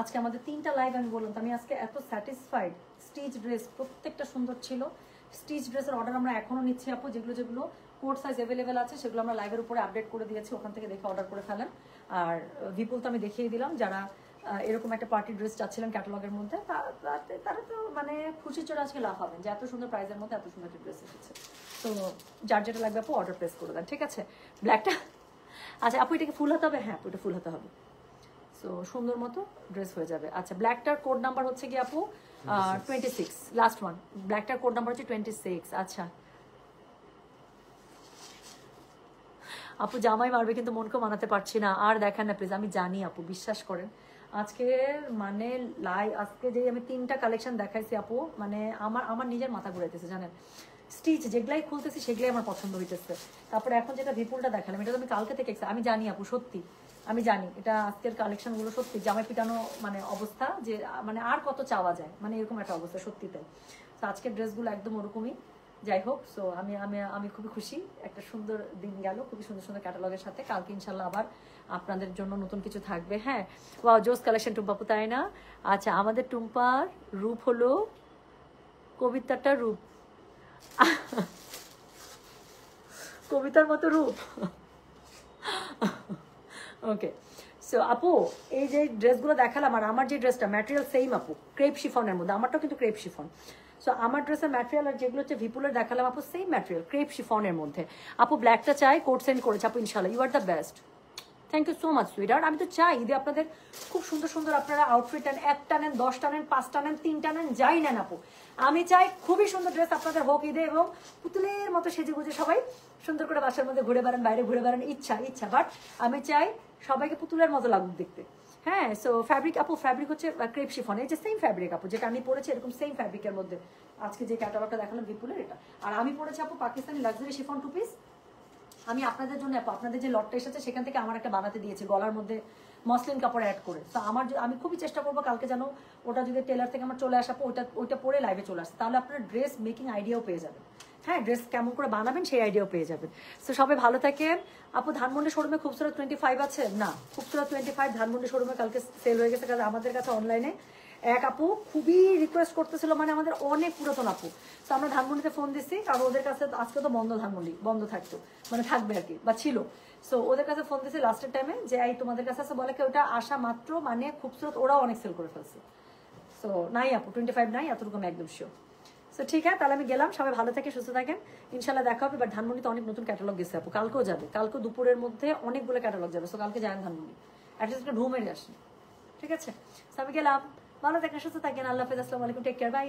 আজকে আমাদের 3টা লাইভ আমি বললাম, আমি আজকে এত স্যাটিসফাইড। স্টিচ ড্রেস প্রত্যেকটা সুন্দর ছিল। স্টিচ ড্রেসের অর্ডার আমরা এখনো নিচ্ছি আপু, যেগুলো কোড সাইজ অ্যাভেলেবেল আছে সেগুলো আমরা লাইভের উপরে আপডেট করে দিয়েছি, ওখান থেকে দেখে অর্ডার করে ফেলেন। আর বিপুল তো আমি দেখিয়ে দিলাম, যারা এরকম একটা পার্টি ড্রেস চাচ্ছিলেন ক্যাটালগের মধ্যে, তারা তো মানে খুশি চড়ে আজকে লাভ হবেন যে এত সুন্দর প্রাইসের মধ্যে এত সুন্দর একটা ড্রেস এসেছে। তো যার যেটা লাগবে আপু অর্ডার প্লেস করে দেন, ঠিক আছে? ব্ল্যাকটা আচ্ছা আপু, এটাকে ফুল হতে হবে? হ্যাঁ আপু, এটা ফুল হতে হবে। সো সুন্দর মতো ড্রেস হয়ে যাবে। আচ্ছা, ব্ল্যাকটার কোড নাম্বার হচ্ছে কি আপু 26, লাস্ট ওয়ান। ব্ল্যাকটার কোড নাম্বার হচ্ছে 26। আচ্ছা, আপু জামাই মারবে কিন্তু মনকেও মানাতে পারছি না, আর দেখেন না প্লিজ। আমি জানি আপু, বিশ্বাস করেন আজকে মানে আজকে যে আমি 3টা কালেকশন দেখাইছি আপু, মানে আমার আমার নিজের মাথা ঘুরাইতেছে জানেন। স্টিচ যেগুলাই খুলতেছি সেগুলাই আমার পছন্দ হইতেছে। তারপরে এখন যেটা বিপুলটা দেখালাম, এটা তো আমি কালকে থেকে আমি জানি আপু, সত্যি আমি জানি এটা আজকের কালেকশনগুলো সত্যি জামাই পিটানো মানে অবস্থা, যে মানে আর কত চাওয়া যায়, মানে এরকম একটা অবস্থা সত্যি তাই। তো আজকের ড্রেসগুলো একদম ওরকমই। যাই হোক, সো আমি আমি আমি খুবই খুশি, একটা সুন্দর দিন গেল খুবই সুন্দর সুন্দর ক্যাটালগের সাথে। কালকে ইনশাল্লাহ আবার আপনাদের জন্য নতুন কিছু থাকবে। হ্যাঁ, ওয়াও জোস কালেকশন টুম্পাপু, তাই না? আচ্ছা, আমাদের টুম্পার রূপ হলো কবিতাটা রূপ, কবিতার মতো রূপ। ওকে, সো আপু এই যে ড্রেসগুলো দেখালাম, আর আমার যে ড্রেসটা ম্যাটেরিয়াল সেম আপু, ক্রেপ শিফনের মধ্যে, আমারটাও কিন্তু ক্রেপ শিফন। সো আমার ড্রেসের ম্যাটেরিয়াল আর যেগুলো হচ্ছে ভিপুলের দেখালাম আপু, সেম ম্যাটেরিয়াল ক্রেপ শিফনের মধ্যে। আপু ব্ল্যাকটা চাই, কোড সেন্ড করেছে আপু, ইনশাল্লাহ you are the best. Thank you so much sweeter. আমি তো চাই ঈদে আপনাদের খুব সুন্দর সুন্দর আপনারা আউটফিট নেন, 1টা নেন, 10টা নেন, 5টা নেন, 3টা নেন, যাই নেন আপু। আমি চাই খুবই সুন্দর ড্রেস আপনাদের হোক ঈদে, এবং পুতুলের মতো সেজে গুজে সবাই সুন্দর করে বাসার মধ্যে ঘুরে বেড়ান, বাইরে ঘুরে বেড়ান, ইচ্ছা। বাট আমি চাই সবাইকে পুতুলের মতো লাগুক দেখতে। হ্যাঁ, সো ফ্যাব্রিক আপু, ফ্যাব্রিক হচ্ছে ক্রেপ শিফন, এই যে সেম ফ্যাব্রিক আপু যেটা আমি পরেছি, এরকম সেম ফ্যাব্রিকের মধ্যে আজকে যে ক্যাটালগটা দেখালাম বিপুলের এটা। আর আমি পরেছি আপু পাকিস্তানি লাক্সারি শিফন 2 পিস। আমি আপনাদের জন্য আপনাদের যে লটটা এসেছে সেখান থেকে আমার একটা বানাতে দিয়েছি, গলার মধ্যে মসলিন কাপড় অ্যাড করে। তো আমি খুবই চেষ্টা করবো কালকে যেন ওটা যদি টেলার থেকে আমার চলে আসা, ওইটা পরে লাইভে চলে আসে, তাহলে আপনারা ড্রেস মেকিং আইডিয়াও পেয়ে যাবেন। হ্যাঁ, ড্রেস কেমন করে বানাবেন সেই আইডিয়াও পেয়ে যাবেন। তো সবাই ভালো থাকেন আপু। ধানমন্ডি শোরুমে খুবসুরত 25 আছে না? খুবসুরত 25 ধানমন্ডি শোরুমে কালকে সেল হয়ে গেছে, কারণ আমাদের কাছে অনলাইনে এক আপু খুবই রিকোয়েস্ট করতেছিল, মানে আমাদের অনেক পুরাতন আপু। তো আমরা ধানমন্ডিতে ফোন দিচ্ছি, কারণ ওদের কাছে আজকে তো বন্ধ, ধানমন্ডি বন্ধ থাকতো, মানে থাকবে আর কি, বা ছিল। সো ওদের কাছে ফোন দিচ্ছি লাস্টের টাইমে, যে এই তোমাদের কাছে আছে, বলে কি ওটা আসা মাত্র মানে খুবসুরত ওরাও অনেক সেল করে ফেলছে। সো নাই আপু 25 নাই, এতটুকু আমি একদম শিওর। সো ঠিক আছে, তাহলে আমি গেলাম। সবাই ভালো থাকে, সুস্থ থাকেন, ইনশাল্লাহ দেখা হবে। বাট ধানমন্ডিতে অনেক নতুন ক্যাটালগ গেছে আপু, কালকেও যাবে, কালকে দুপুরের মধ্যে অনেকগুলো ক্যাটালগ যাবে। সো কালকে যান ধানমন্ডি, অ্যাটলিস্ট একটা ঢুমেরে আসেন, ঠিক আছে? সো আমি গেলাম, ভালো থাকেন, সুস্থ থাকেন, আল্লাহ হাফেজ, আসসালামু আলাইকুম, টেক কেয়ার, বাই।